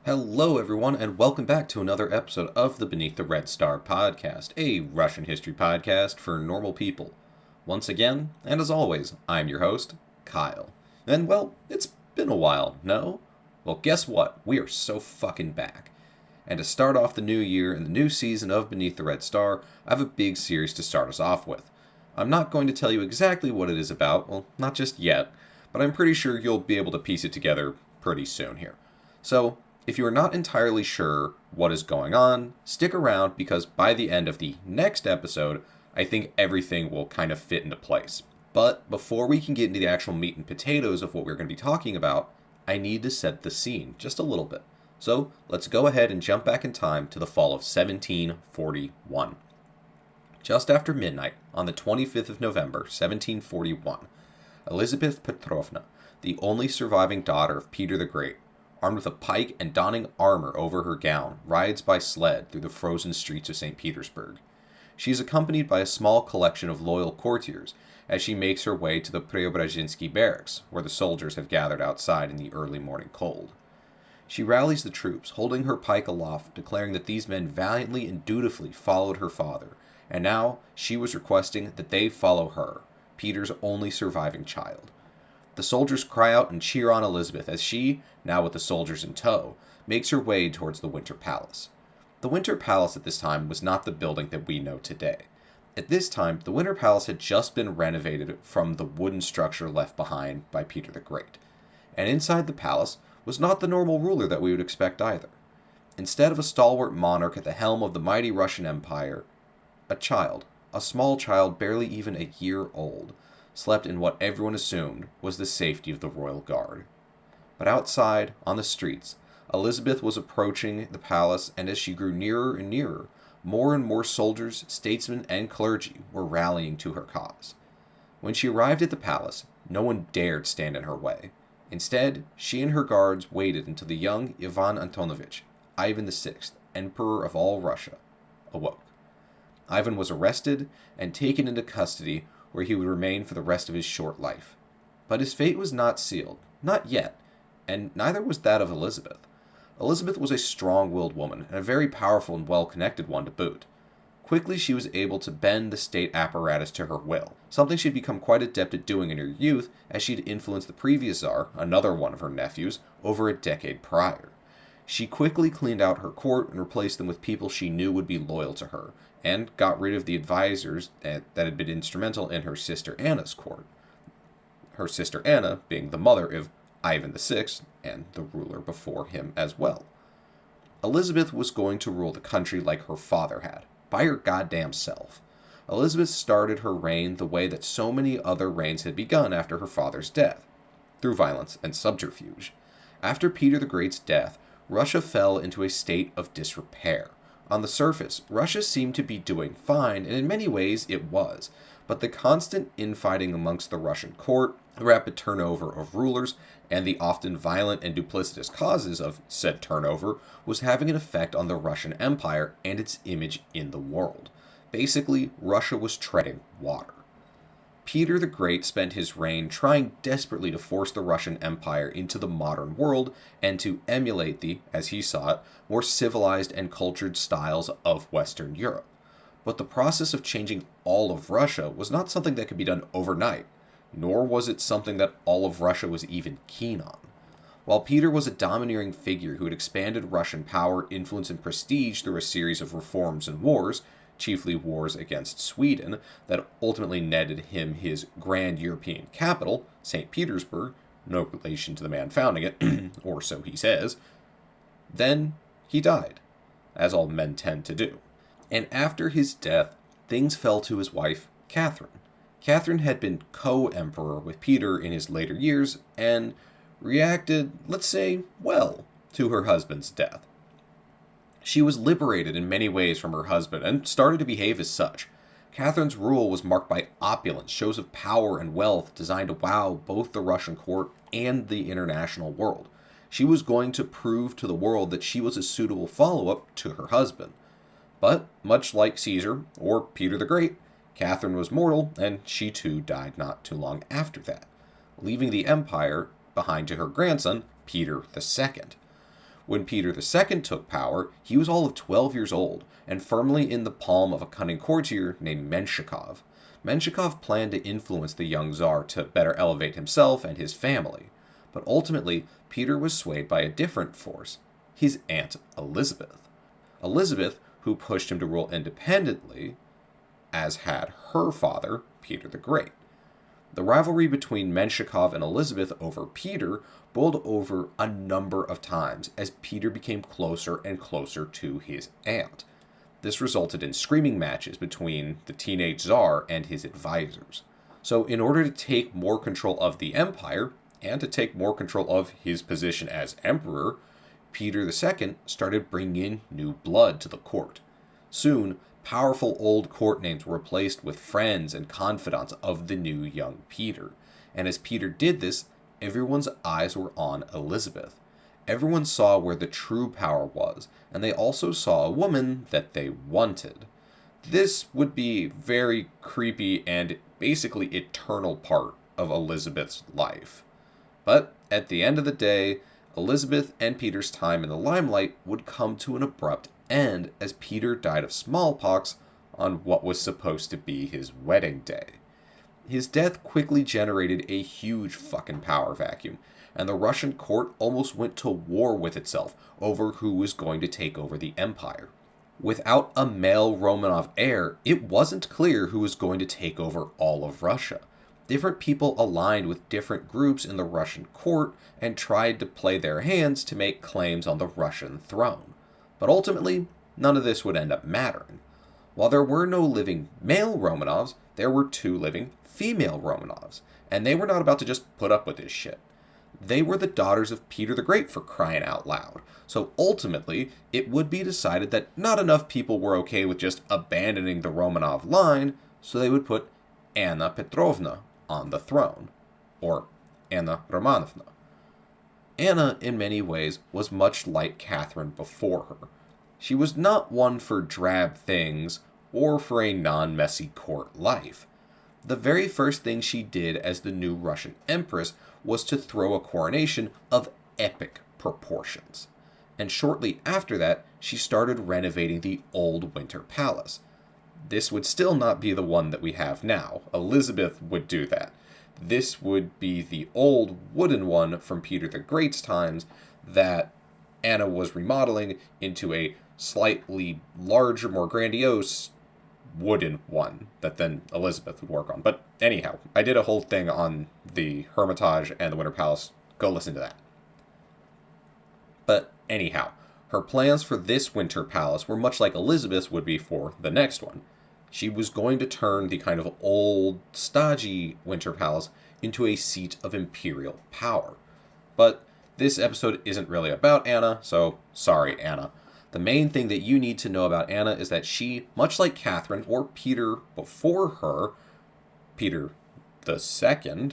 Hello, everyone, and welcome back to another episode of the Beneath the Red Star podcast, a Russian history podcast for normal people. Once again, and as always, I'm your host, Kyle. And, well, it's been a while, no? Well, guess what? We are so fucking back. And to start off the new year and the new season of Beneath the Red Star, I have a big series to start us off with. I'm not going to tell you exactly what it is about, well, not just yet, but I'm pretty sure you'll be able to piece it together pretty soon here. So, if you are not entirely sure what is going on, stick around because by the end of the next episode, I think everything will kind of fit into place. But before we can get into the actual meat and potatoes of what we're going to be talking about, I need to set the scene just a little bit. So let's go ahead and jump back in time to the fall of 1741. Just after midnight, on the 25th of November, 1741, Elizabeth Petrovna, the only surviving daughter of Peter the Great, armed with a pike and donning armor over her gown, rides by sled through the frozen streets of St. Petersburg. She is accompanied by a small collection of loyal courtiers as she makes her way to the Preobrazhensky barracks, where the soldiers have gathered outside in the early morning cold. She rallies the troops, holding her pike aloft, declaring that these men valiantly and dutifully followed her father, and now she was requesting that they follow her, Peter's only surviving child. The soldiers cry out and cheer on Elizabeth as she, now with the soldiers in tow, makes her way towards the Winter Palace. The Winter Palace at this time was not the building that we know today. At this time, the Winter Palace had just been renovated from the wooden structure left behind by Peter the Great. And inside the palace was not the normal ruler that we would expect either. Instead of a stalwart monarch at the helm of the mighty Russian Empire, a small child barely even a year old, slept in what everyone assumed was the safety of the royal guard. But outside, on the streets, Elizabeth was approaching the palace, and as she grew nearer and nearer, more and more soldiers, statesmen, and clergy were rallying to her cause. When she arrived at the palace, no one dared stand in her way. Instead, she and her guards waited until the young Ivan Antonovich, Ivan VI, Emperor of all Russia, awoke. Ivan was arrested and taken into custody, where he would remain for the rest of his short life. But his fate was not sealed, not yet, and neither was that of Elizabeth. Elizabeth was a strong-willed woman, and a very powerful and well-connected one to boot. Quickly she was able to bend the state apparatus to her will, something she had become quite adept at doing in her youth, as she had influenced the previous Tsar, another one of her nephews, over a decade prior. She quickly cleaned out her court and replaced them with people she knew would be loyal to her, and got rid of the advisors that had been instrumental in her sister Anna's court. Her sister Anna being the mother of Ivan VI and the ruler before him as well. Elizabeth was going to rule the country like her father had, by her goddamn self. Elizabeth started her reign the way that so many other reigns had begun after her father's death, through violence and subterfuge. After Peter the Great's death, Russia fell into a state of disrepair. On the surface, Russia seemed to be doing fine, and in many ways it was, but the constant infighting amongst the Russian court, the rapid turnover of rulers, and the often violent and duplicitous causes of said turnover was having an effect on the Russian Empire and its image in the world. Basically, Russia was treading water. Peter the Great spent his reign trying desperately to force the Russian Empire into the modern world and to emulate the, as he saw it, more civilized and cultured styles of Western Europe. But the process of changing all of Russia was not something that could be done overnight, nor was it something that all of Russia was even keen on. While Peter was a domineering figure who had expanded Russian power, influence, and prestige through a series of reforms and wars, chiefly wars against Sweden, that ultimately netted him his grand European capital, St. Petersburg, no relation to the man founding it, or so he says, then he died, as all men tend to do. And after his death, things fell to his wife, Catherine. Catherine had been co-emperor with Peter in his later years, and reacted, let's say, well, to her husband's death. She was liberated in many ways from her husband, and started to behave as such. Catherine's rule was marked by opulence, shows of power and wealth designed to wow both the Russian court and the international world. She was going to prove to the world that she was a suitable follow-up to her husband. But, much like Caesar, or Peter the Great, Catherine was mortal, and she too died not too long after that, leaving the empire behind to her grandson, Peter II. When Peter II took power, he was all of 12 years old and firmly in the palm of a cunning courtier named Menshikov. Menshikov planned to influence the young Tsar to better elevate himself and his family, but ultimately Peter was swayed by a different force, his aunt Elizabeth. Elizabeth, who pushed him to rule independently, as had her father, Peter the Great. The rivalry between Menshikov and Elizabeth over Peter boiled over a number of times as Peter became closer and closer to his aunt. This resulted in screaming matches between the teenage Tsar and his advisors. So in order to take more control of the empire, and to take more control of his position as emperor, Peter II started bringing in new blood to the court. Soon, powerful old court names were replaced with friends and confidants of the new young Peter. And as Peter did this, everyone's eyes were on Elizabeth. Everyone saw where the true power was, and they also saw a woman that they wanted. This would be very creepy and basically eternal part of Elizabeth's life. But at the end of the day, Elizabeth and Peter's time in the limelight would come to an abrupt end as Peter died of smallpox on what was supposed to be his wedding day. His death quickly generated a huge fucking power vacuum, and the Russian court almost went to war with itself over who was going to take over the empire. Without a male Romanov heir, it wasn't clear who was going to take over all of Russia. Different people aligned with different groups in the Russian court and tried to play their hands to make claims on the Russian throne. But ultimately, none of this would end up mattering. While there were no living male Romanovs, there were 2 living female Romanovs, and they were not about to just put up with this shit. They were the daughters of Peter the Great, for crying out loud. So ultimately, it would be decided that not enough people were okay with just abandoning the Romanov line, so they would put Anna Petrovna on the throne, or Anna Romanovna. Anna, in many ways, was much like Catherine before her. She was not one for drab things or for a non-messy court life. The very first thing she did as the new Russian Empress was to throw a coronation of epic proportions. And shortly after that, she started renovating the old Winter Palace. This would still not be the one that we have now. Elizabeth would do that. This would be the old wooden one from Peter the Great's times that Anna was remodeling into a slightly larger, more grandiose wooden one that then Elizabeth would work on. But anyhow, I did a whole thing on the Hermitage and the Winter Palace. Go listen to that. But anyhow, her plans for this Winter Palace were much like Elizabeth's would be for the next one. She was going to turn the kind of old, stodgy Winter Palace into a seat of imperial power. But this episode isn't really about Anna, so sorry, Anna. The main thing that you need to know about Anna is that she, much like Catherine or Peter before her, Peter II,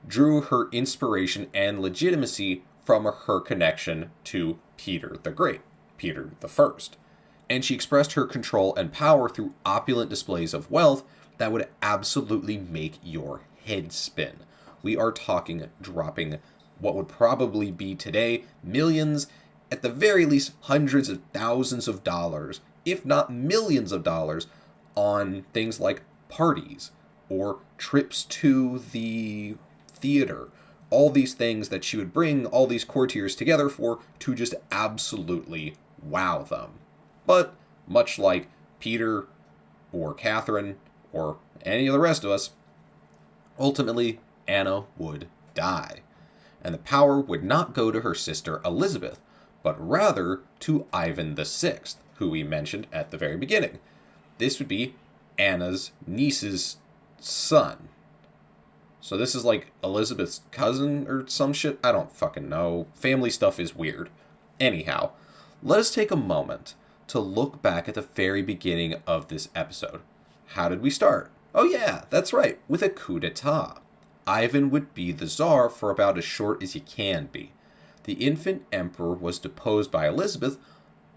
drew her inspiration and legitimacy from her connection to Peter the Great, Peter I. And she expressed her control and power through opulent displays of wealth that would absolutely make your head spin. We are talking dropping what would probably be today millions, at the very least hundreds of thousands of dollars, if not millions of dollars, on things like parties or trips to the theater. All these things that she would bring all these courtiers together for to just absolutely wow them. But much like Peter or Catherine or any of the rest of us, ultimately Anna would die. And the power would not go to her sister Elizabeth, but rather to Ivan VI, who we mentioned at the very beginning. This would be Anna's niece's son. So this is like Elizabeth's cousin or some shit? I don't fucking know. Family stuff is weird. Anyhow, let us take a moment to look back at the very beginning of this episode. How did we start? Oh yeah, that's right, with a coup d'etat. Ivan would be the Tsar for about as short as he can be. The infant emperor was deposed by Elizabeth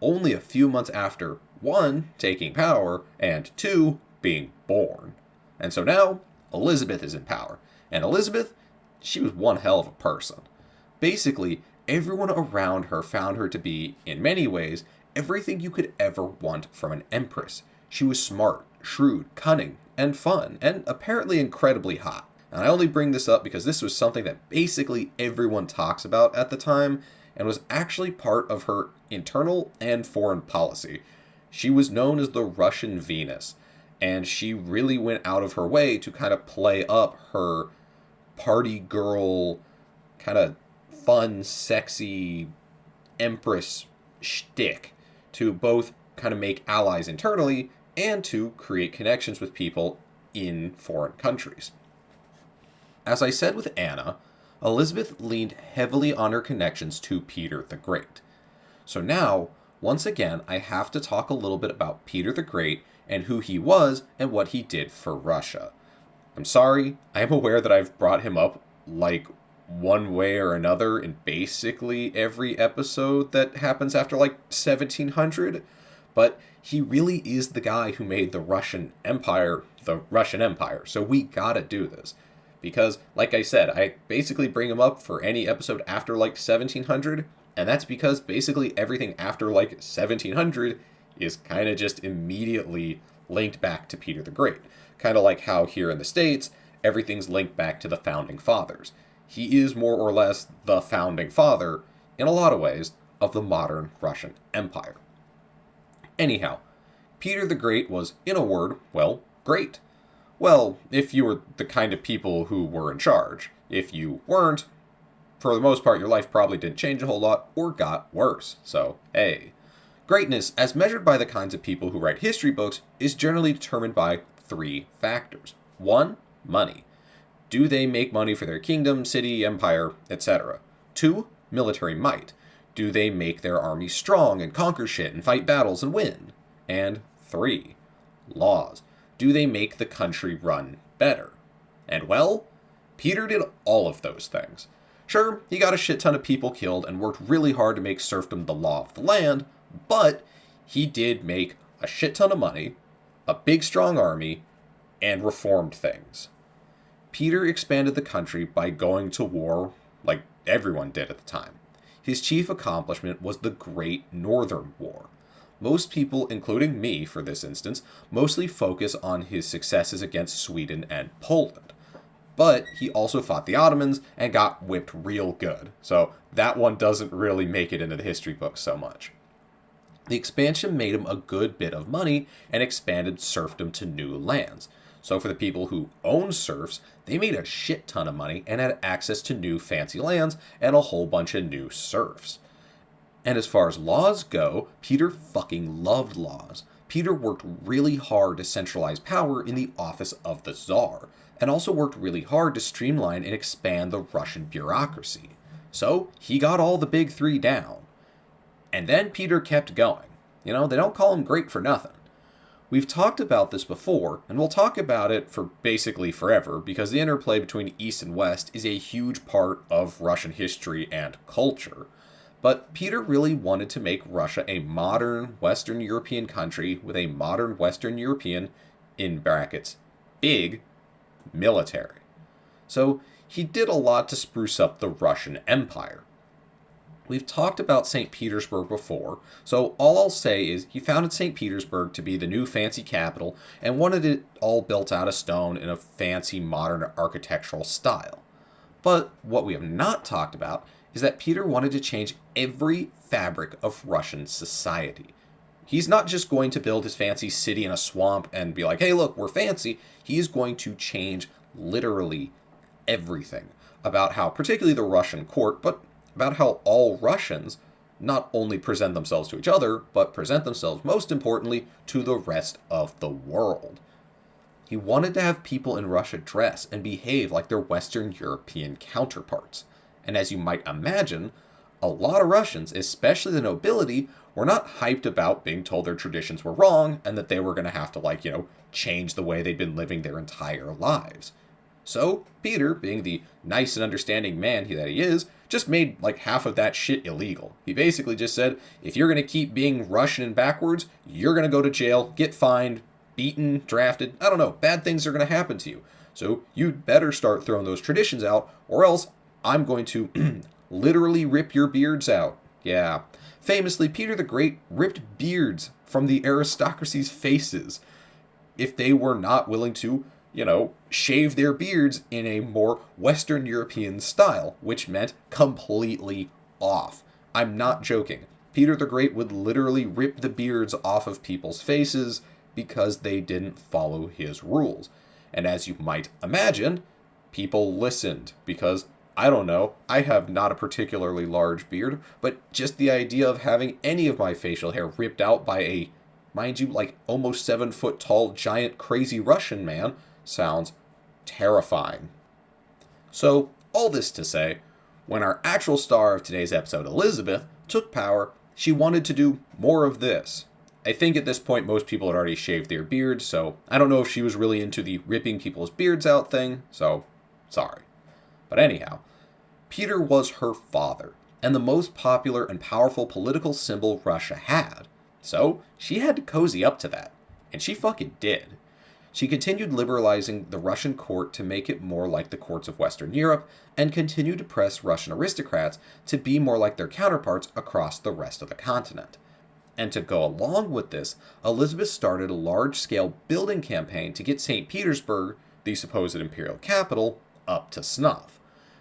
only a few months after, 1, taking power, and 2, being born. And so now, Elizabeth is in power. And Elizabeth, she was one hell of a person. Basically, everyone around her found her to be, in many ways, everything you could ever want from an empress. She was smart, shrewd, cunning, and fun, and apparently incredibly hot. And I only bring this up because this was something that basically everyone talks about at the time, and was actually part of her internal and foreign policy. She was known as the Russian Venus, and she really went out of her way to kind of play up her party girl, kind of fun, sexy empress shtick to both kind of make allies internally and to create connections with people in foreign countries. As I said with Anna, Elizabeth leaned heavily on her connections to Peter the Great. So now, once again, I have to talk a little bit about Peter the Great and who he was and what he did for Russia. I'm sorry, I am aware that I've brought him up like one way or another in basically every episode that happens after like 1700, but he really is the guy who made the Russian Empire, so we gotta do this. Because, like I said, I basically bring him up for any episode after like 1700, and that's because basically everything after like 1700 is kind of just immediately linked back to Peter the Great. Kind of like how here in the States, everything's linked back to the Founding Fathers. He is more or less the founding father, in a lot of ways, of the modern Russian Empire. Anyhow, Peter the Great was, in a word, well, great. Well, if you were the kind of people who were in charge. If you weren't, for the most part, your life probably didn't change a whole lot or got worse. So, hey. Greatness, as measured by the kinds of people who write history books, is generally determined by 3 factors. 1, money. Do they make money for their kingdom, city, empire, etc.? 2, military might. Do they make their army strong and conquer shit and fight battles and win? And 3, laws. Do they make the country run better? And well, Peter did all of those things. Sure, he got a shit ton of people killed and worked really hard to make serfdom the law of the land, but he did make a shit ton of money, a big strong army, and reformed things. Peter expanded the country by going to war like everyone did at the time. His chief accomplishment was the Great Northern War. Most people, including me for this instance, mostly focus on his successes against Sweden and Poland. But he also fought the Ottomans and got whipped real good, so that one doesn't really make it into the history books so much. The expansion made him a good bit of money and expanded serfdom to new lands. So for the people who owned serfs, they made a shit ton of money and had access to new fancy lands and a whole bunch of new serfs. And as far as laws go, Peter fucking loved laws. Peter worked really hard to centralize power in the office of the Tsar, and also worked really hard to streamline and expand the Russian bureaucracy. So he got all the big 3 down. And then Peter kept going. You know, they don't call him great for nothing. We've talked about this before, and we'll talk about it for basically forever, because the interplay between East and West is a huge part of Russian history and culture. But Peter really wanted to make Russia a modern Western European country with a modern Western European, in brackets, big, military. So he did a lot to spruce up the Russian Empire. We've talked about St. Petersburg before, so all I'll say is he founded St. Petersburg to be the new fancy capital and wanted it all built out of stone in a fancy modern architectural style. But what we have not talked about is that Peter wanted to change every fabric of Russian society. He's not just going to build his fancy city in a swamp and be like, hey, look, we're fancy. He is going to change literally everything about how, particularly the Russian court, but about how all Russians not only present themselves to each other, but present themselves, most importantly, to the rest of the world. He wanted to have people in Russia dress and behave like their Western European counterparts. And as you might imagine, a lot of Russians, especially the nobility, were not hyped about being told their traditions were wrong and that they were going to have to, change the way they'd been living their entire lives. So, Peter, being the nice and understanding man that he is, just made half of that shit illegal. He basically just said, if you're going to keep being Russian and backwards, you're going to go to jail, get fined, beaten, drafted, I don't know, bad things are going to happen to you. So you'd better start throwing those traditions out, or else I'm going to literally rip your beards out. Yeah. Famously, Peter the Great ripped beards from the aristocracy's faces if they were not willing to, shave their beards in a more Western European style, which meant completely off. I'm not joking. Peter the Great would literally rip the beards off of people's faces because they didn't follow his rules. And as you might imagine, people listened because, I don't know, I have not a particularly large beard, but just the idea of having any of my facial hair ripped out by a, mind you, like almost 7 foot tall, giant, crazy Russian man sounds terrifying. So, all this to say, when our actual star of today's episode, Elizabeth, took power, she wanted to do more of this. I think at this point most people had already shaved their beards, so I don't know if she was really into the ripping people's beards out thing, so sorry. But anyhow, Peter was her father, and the most popular and powerful political symbol Russia had. So she had to cozy up to that, and she fucking did. She continued liberalizing the Russian court to make it more like the courts of Western Europe, and continued to press Russian aristocrats to be more like their counterparts across the rest of the continent. And to go along with this, Elizabeth started a large-scale building campaign to get St. Petersburg, the supposed imperial capital, up to snuff.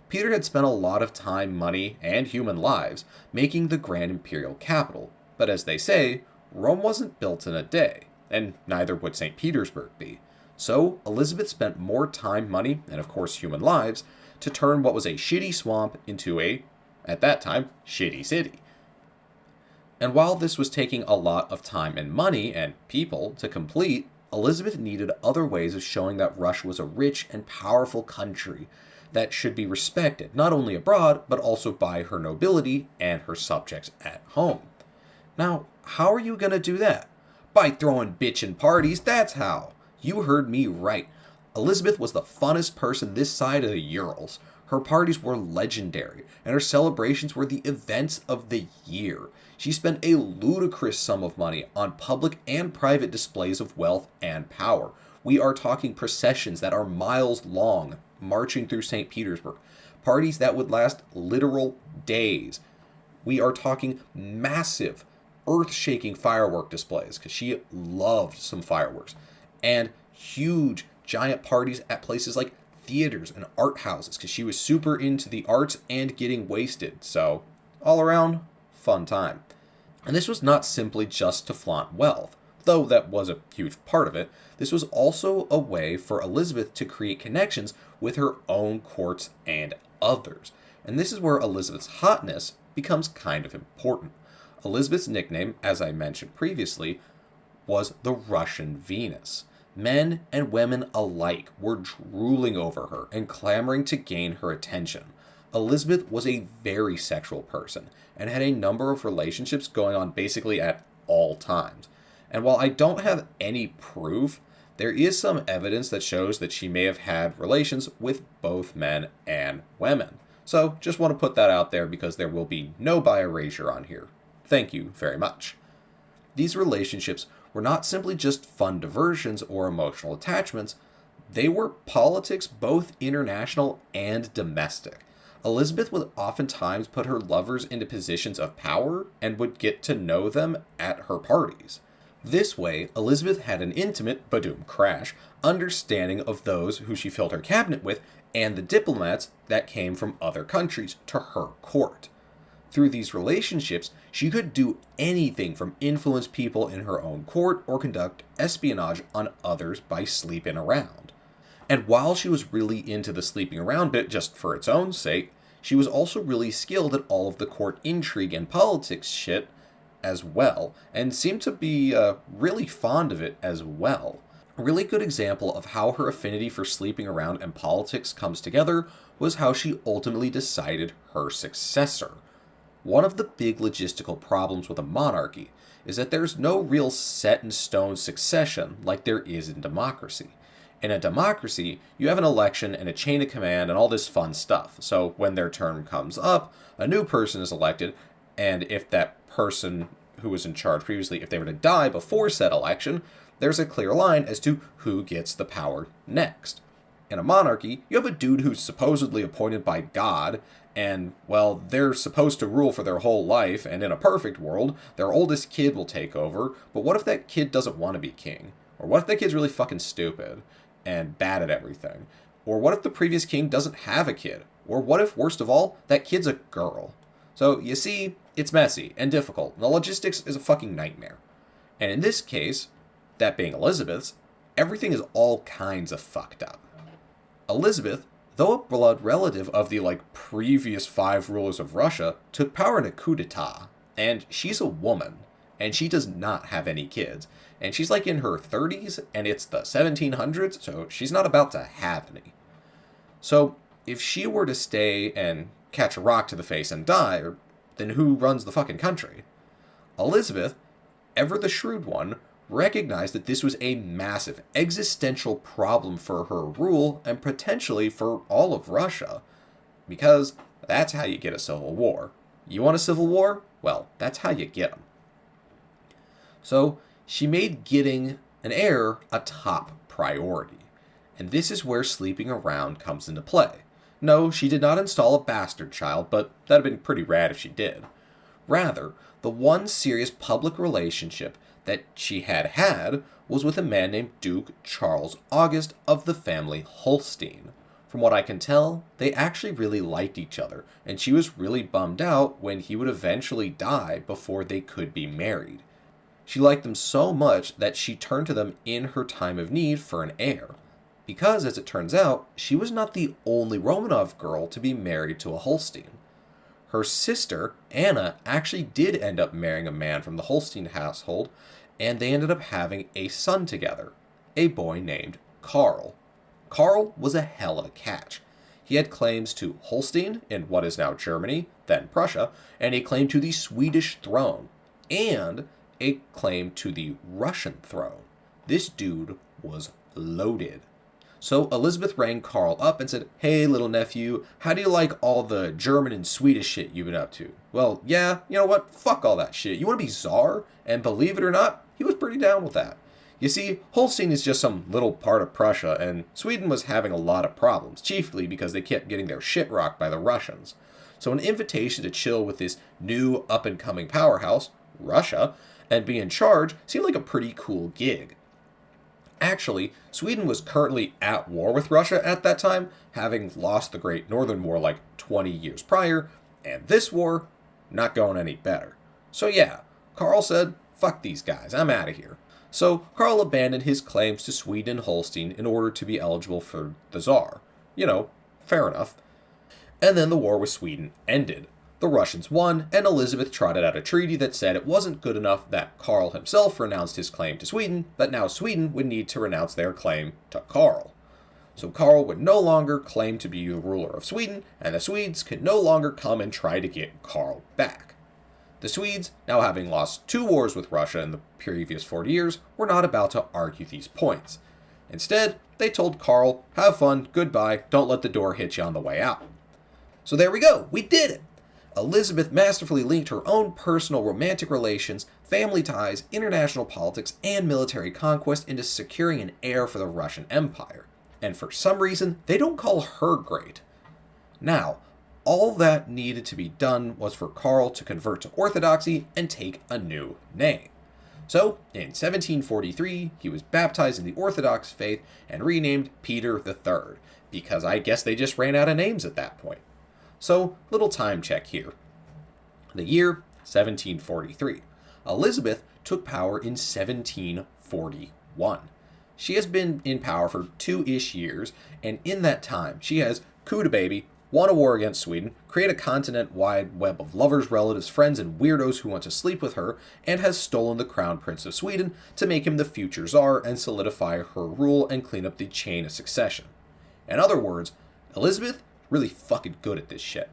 Peter had spent a lot of time, money, and human lives making the grand imperial capital, but as they say, Rome wasn't built in a day, and neither would St. Petersburg be. So Elizabeth spent more time, money, and of course human lives, to turn what was a shitty swamp into a, at that time, shitty city. And while this was taking a lot of time and money and people to complete, Elizabeth needed other ways of showing that Russia was a rich and powerful country that should be respected, not only abroad, but also by her nobility and her subjects at home. Now, how are you going to do that? By throwing bitchin' parties, that's how. You heard me right. Elizabeth was the funnest person this side of the Urals. Her parties were legendary, and her celebrations were the events of the year. She spent a ludicrous sum of money on public and private displays of wealth and power. We are talking processions that are miles long, marching through St. Petersburg. Parties that would last literal days. We are talking massive, earth-shaking firework displays, because she loved some fireworks. And huge, giant parties at places like theaters and art houses, because she was super into the arts and getting wasted. So, all around, fun time. And this was not simply just to flaunt wealth, though that was a huge part of it. This was also a way for Elizabeth to create connections with her own courts and others. And this is where Elizabeth's hotness becomes kind of important. Elizabeth's nickname, as I mentioned previously, was the Russian Venus. Men and women alike were drooling over her and clamoring to gain her attention. Elizabeth was a very sexual person and had a number of relationships going on basically at all times. And while I don't have any proof, there is some evidence that shows that she may have had relations with both men and women. So just want to put that out there because there will be no bi erasure on here. Thank you very much. These relationships were not simply just fun diversions or emotional attachments, they were politics both international and domestic. Elizabeth would oftentimes put her lovers into positions of power and would get to know them at her parties. This way, Elizabeth had an intimate, badoom crash, understanding of those who she filled her cabinet with and the diplomats that came from other countries to her court. Through these relationships, she could do anything from influence people in her own court or conduct espionage on others by sleeping around. And while she was really into the sleeping around bit just for its own sake, she was also really skilled at all of the court intrigue and politics shit as well, and seemed to be really fond of it as well. A really good example of how her affinity for sleeping around and politics comes together was how she ultimately decided her successor. One of the big logistical problems with a monarchy is that there's no real set-in-stone succession like there is in democracy. In a democracy, you have an election and a chain of command and all this fun stuff. So when their term comes up, a new person is elected, and if that person who was in charge previously, if they were to die before said election, there's a clear line as to who gets the power next. In a monarchy, you have a dude who's supposedly appointed by God, And, well, they're supposed to rule for their whole life, and in a perfect world, their oldest kid will take over, but what if that kid doesn't want to be king? Or what if that kid's really fucking stupid and bad at everything? Or what if the previous king doesn't have a kid? Or what if, worst of all, that kid's a girl? So, you see, it's messy and difficult, and the logistics is a fucking nightmare. And in this case, that being Elizabeth's, everything is all kinds of fucked up. Elizabeth, though a blood relative of the, previous 5 rulers of Russia, took power in a coup d'etat. And she's a woman, and she does not have any kids. And she's, in her 30s, and it's the 1700s, so she's not about to have any. So, if she were to stay and catch a rock to the face and die, then who runs the fucking country? Elizabeth, ever the shrewd one, recognized that this was a massive existential problem for her rule and potentially for all of Russia. Because that's how you get a civil war. You want a civil war? Well, that's how you get them. So she made getting an heir a top priority. And this is where sleeping around comes into play. No, she did not install a bastard child, but that'd have been pretty rad if she did. Rather, the one serious public relationship that she had was with a man named Duke Charles August of the family Holstein. From what I can tell, they actually really liked each other, and she was really bummed out when he would eventually die before they could be married. She liked them so much that she turned to them in her time of need for an heir. Because, as it turns out, she was not the only Romanov girl to be married to a Holstein. Her sister, Anna, actually did end up marrying a man from the Holstein household, and they ended up having a son together, a boy named Karl. Karl was a hell of a catch. He had claims to Holstein in what is now Germany, then Prussia, and a claim to the Swedish throne, and a claim to the Russian throne. This dude was loaded. So Elizabeth rang Karl up and said, "Hey, little nephew, how do you like all the German and Swedish shit you've been up to?" Well, yeah, you know what? Fuck all that shit. You want to be czar? And believe it or not, he was pretty down with that. You see, Holstein is just some little part of Prussia, and Sweden was having a lot of problems, chiefly because they kept getting their shit rocked by the Russians. So an invitation to chill with this new up-and-coming powerhouse, Russia, and be in charge seemed like a pretty cool gig. Actually, Sweden was currently at war with Russia at that time, having lost the Great Northern War 20 years prior, and this war, not going any better. So yeah, Karl said, "Fuck these guys, I'm out of here." So Karl abandoned his claims to Sweden and Holstein in order to be eligible for the Tsar. Fair enough. And then the war with Sweden ended. The Russians won, and Elizabeth trotted out a treaty that said it wasn't good enough that Karl himself renounced his claim to Sweden, but now Sweden would need to renounce their claim to Karl. So Karl would no longer claim to be the ruler of Sweden, and the Swedes could no longer come and try to get Karl back. The Swedes, now having lost 2 wars with Russia in the previous 40 years, were not about to argue these points. Instead, they told Karl, "Have fun, goodbye, don't let the door hit you on the way out." So there we go, we did it! Elizabeth masterfully linked her own personal romantic relations, family ties, international politics, and military conquest into securing an heir for the Russian Empire. And for some reason, they don't call her great. Now, all that needed to be done was for Karl to convert to Orthodoxy and take a new name. So, in 1743, he was baptized in the Orthodox faith and renamed Peter III, because I guess they just ran out of names at that point. So, little time check here. The year, 1743. Elizabeth took power in 1741. She has been in power for 2-ish years, and in that time, she has coup de baby, won a war against Sweden, created a continent-wide web of lovers, relatives, friends, and weirdos who want to sleep with her, and has stolen the crown prince of Sweden to make him the future czar and solidify her rule and clean up the chain of succession. In other words, Elizabeth really fucking good at this shit.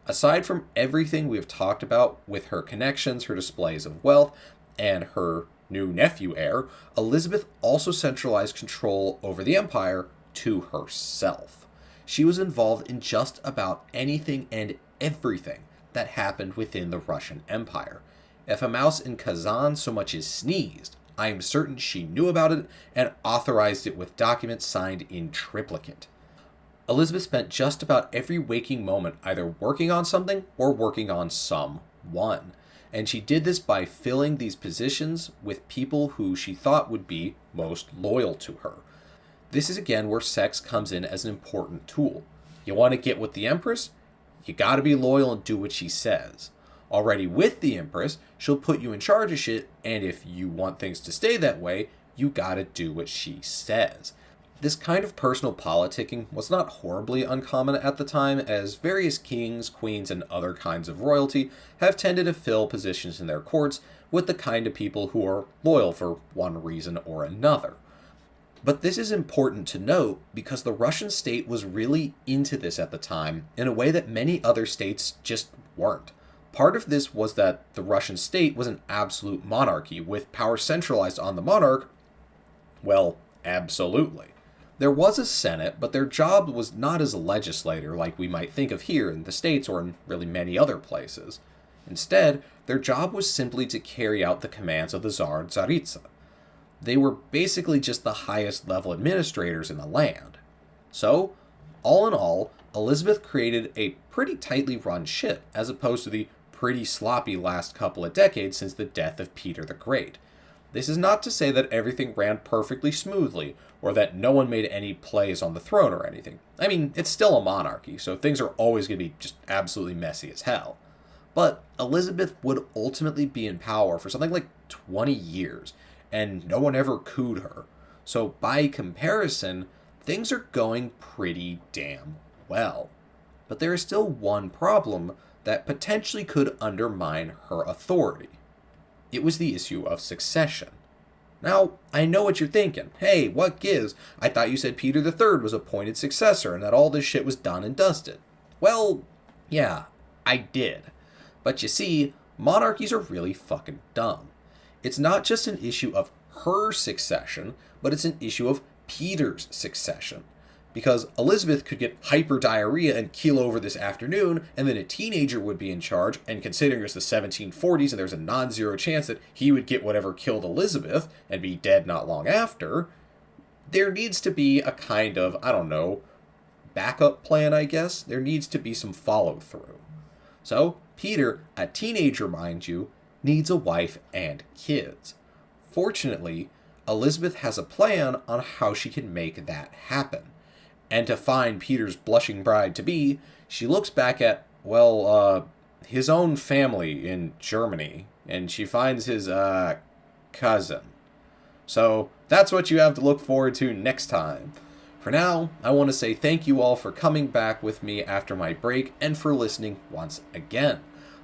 Aside from everything we have talked about with her connections, her displays of wealth, and her new nephew heir, Elizabeth also centralized control over the empire to herself. She was involved in just about anything and everything that happened within the Russian Empire. If a mouse in Kazan so much as sneezed, I am certain she knew about it and authorized it with documents signed in triplicate. Elizabeth spent just about every waking moment either working on something or working on someone. And she did this by filling these positions with people who she thought would be most loyal to her. This is again where sex comes in as an important tool. You want to get with the Empress? You gotta be loyal and do what she says. Already with the Empress, she'll put you in charge of shit, and if you want things to stay that way, you gotta do what she says. This kind of personal politicking was not horribly uncommon at the time, as various kings, queens, and other kinds of royalty have tended to fill positions in their courts with the kind of people who are loyal for one reason or another. But this is important to note because the Russian state was really into this at the time in a way that many other states just weren't. Part of this was that the Russian state was an absolute monarchy with power centralized on the monarch. Well, absolutely. There was a Senate, but their job was not as a legislator like we might think of here in the States or in really many other places. Instead, their job was simply to carry out the commands of the Tsar and Tsaritsa. They were basically just the highest level administrators in the land. So, all in all, Elizabeth created a pretty tightly run ship, as opposed to the pretty sloppy last couple of decades since the death of Peter the Great. This is not to say that everything ran perfectly smoothly, or that no one made any plays on the throne or anything. I mean, it's still a monarchy, so things are always going to be just absolutely messy as hell. But Elizabeth would ultimately be in power for something like 20 years, and no one ever cooed her. So by comparison, things are going pretty damn well. But there is still one problem that potentially could undermine her authority. It was the issue of succession. Now, I know what you're thinking. Hey, what gives? I thought you said Peter III was appointed successor and that all this shit was done and dusted. Well, yeah, I did. But you see, monarchies are really fucking dumb. It's not just an issue of her succession, but it's an issue of Peter's succession. Because Elizabeth could get hyperdiarrhea and keel over this afternoon, and then a teenager would be in charge, and considering it's the 1740s and there's a non-zero chance that he would get whatever killed Elizabeth and be dead not long after, there needs to be a kind of, I don't know, backup plan, I guess. There needs to be some follow-through. So, Peter, a teenager mind you, needs a wife and kids. Fortunately, Elizabeth has a plan on how she can make that happen. And to find Peter's blushing bride-to-be, she looks back at, his own family in Germany, and she finds his, cousin. So, that's what you have to look forward to next time. For now, I want to say thank you all for coming back with me after my break, and for listening once again.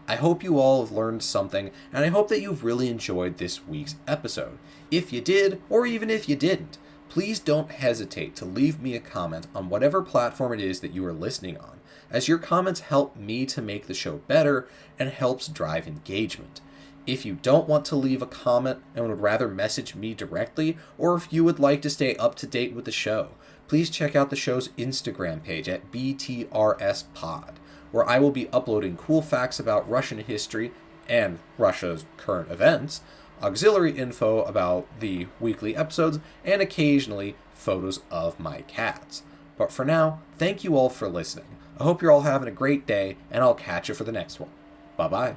I hope you all have learned something, and I hope that you've really enjoyed this week's episode. If you did, or even if you didn't, please don't hesitate to leave me a comment on whatever platform it is that you are listening on, as your comments help me to make the show better and helps drive engagement. If you don't want to leave a comment and would rather message me directly, or if you would like to stay up to date with the show, please check out the show's Instagram page at BTRSPod, where I will be uploading cool facts about Russian history and Russia's current events, auxiliary info about the weekly episodes, and occasionally photos of my cats. But for now, thank you all for listening. I hope you're all having a great day, and I'll catch you for the next one. Bye-bye.